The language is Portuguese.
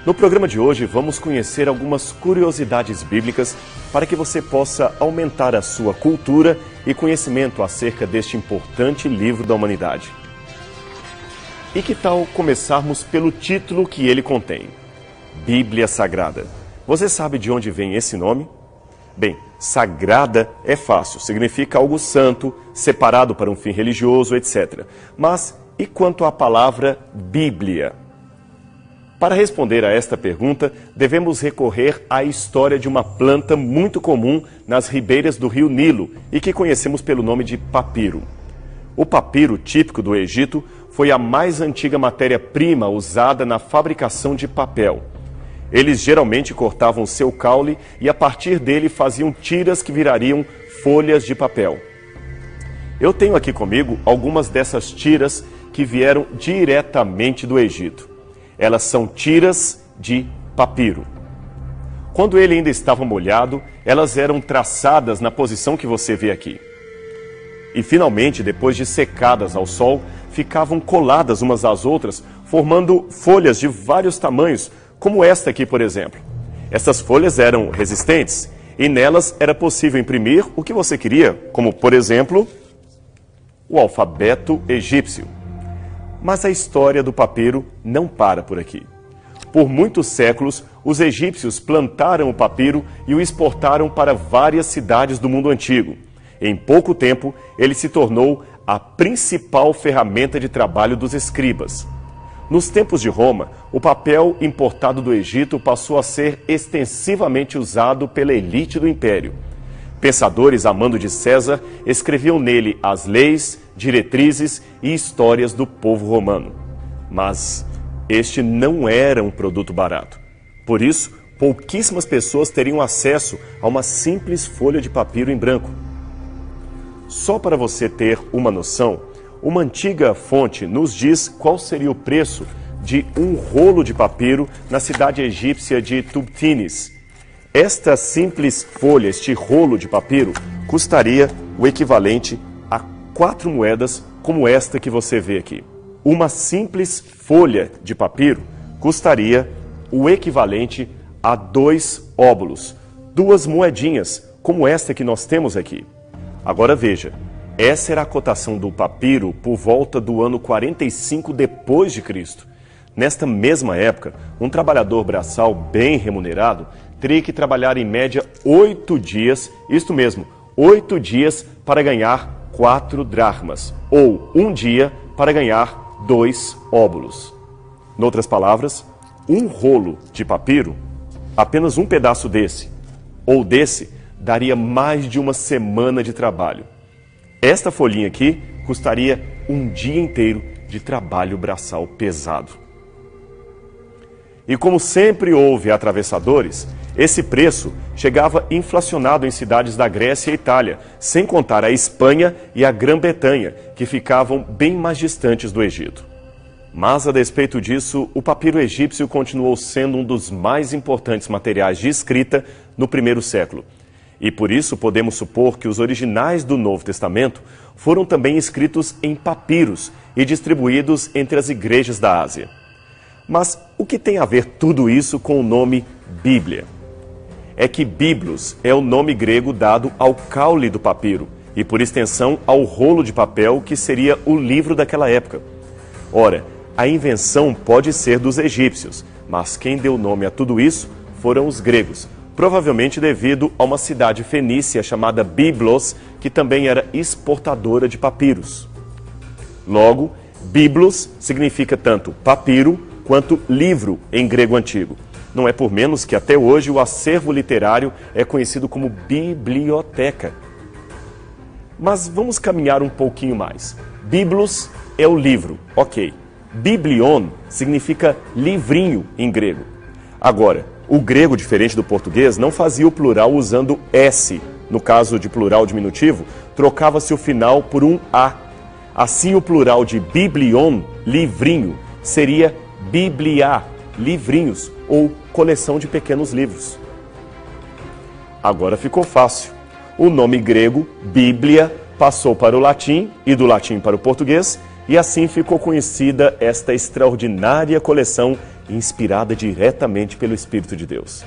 No programa de hoje, vamos conhecer algumas curiosidades bíblicas para que você possa aumentar a sua cultura e conhecimento acerca deste importante livro da humanidade. E que tal começarmos pelo título que ele contém? Bíblia Sagrada. Você sabe de onde vem esse nome? Bem, sagrada é fácil, significa algo santo, separado para um fim religioso, etc. Mas e quanto à palavra Bíblia? Para responder a esta pergunta, devemos recorrer à história de uma planta muito comum nas ribeiras do rio Nilo e que conhecemos pelo nome de papiro. O papiro, típico do Egito, foi a mais antiga matéria-prima usada na fabricação de papel. Eles geralmente cortavam seu caule e a partir dele faziam tiras que virariam folhas de papel. Eu tenho aqui comigo algumas dessas tiras que vieram diretamente do Egito. Elas são tiras de papiro. Quando ele ainda estava molhado, elas eram traçadas na posição que você vê aqui. E finalmente, depois de secadas ao sol, ficavam coladas umas às outras, formando folhas de vários tamanhos, como esta aqui, por exemplo. Essas folhas eram resistentes e nelas era possível imprimir o que você queria, como, por exemplo, o alfabeto egípcio. Mas a história do papiro não para por aqui. Por muitos séculos, os egípcios plantaram o papiro e o exportaram para várias cidades do mundo antigo. Em pouco tempo, ele se tornou a principal ferramenta de trabalho dos escribas. Nos tempos de Roma, o papel importado do Egito passou a ser extensivamente usado pela elite do império. Pensadores a mando de César escreviam nele as leis, diretrizes e histórias do povo romano. Mas este não era um produto barato. Por isso, pouquíssimas pessoas teriam acesso a uma simples folha de papiro em branco. Só para você ter uma noção, uma antiga fonte nos diz qual seria o preço de um rolo de papiro na cidade egípcia de Tubtines. Esta simples folha, este rolo de papiro, custaria o equivalente a 4 moedas como esta que você vê aqui. Uma simples folha de papiro custaria o equivalente a 2 óbulos, 2 moedinhas como esta que nós temos aqui. Agora veja, essa era a cotação do papiro por volta do ano 45 depois de Cristo. Nesta mesma época, um trabalhador braçal bem remunerado teria que trabalhar em média 8 dias, isto mesmo, 8 dias para ganhar 4 dracmas, ou um dia para ganhar 2 óbulos. Noutras palavras, um rolo de papiro, apenas um pedaço desse, ou desse, daria mais de uma semana de trabalho. Esta folhinha aqui custaria um dia inteiro de trabalho braçal pesado. E como sempre houve atravessadores, esse preço chegava inflacionado em cidades da Grécia e Itália, sem contar a Espanha e a Grã-Bretanha, que ficavam bem mais distantes do Egito. Mas, a despeito disso, o papiro egípcio continuou sendo um dos mais importantes materiais de escrita no primeiro século. E por isso podemos supor que os originais do Novo Testamento foram também escritos em papiros e distribuídos entre as igrejas da Ásia. Mas o que tem a ver tudo isso com o nome Bíblia? É que biblos é o nome grego dado ao caule do papiro e, por extensão, ao rolo de papel que seria o livro daquela época. Ora, a invenção pode ser dos egípcios, mas quem deu nome a tudo isso foram os gregos, provavelmente devido a uma cidade fenícia chamada Byblos, que também era exportadora de papiros. Logo, Byblos significa tanto papiro quanto livro em grego antigo. Não é por menos que até hoje o acervo literário é conhecido como biblioteca. Mas vamos caminhar um pouquinho mais. Byblos é o livro, ok. Biblion significa livrinho em grego. Agora, o grego, diferente do português, não fazia o plural usando S. No caso de plural diminutivo, trocava-se o final por um A. Assim, o plural de biblion, livrinho, seria biblia, livrinhos, ou coleção de pequenos livros. Agora ficou fácil. O nome grego, Bíblia, passou para o latim e do latim para o português, e assim ficou conhecida esta extraordinária coleção inspirada diretamente pelo Espírito de Deus.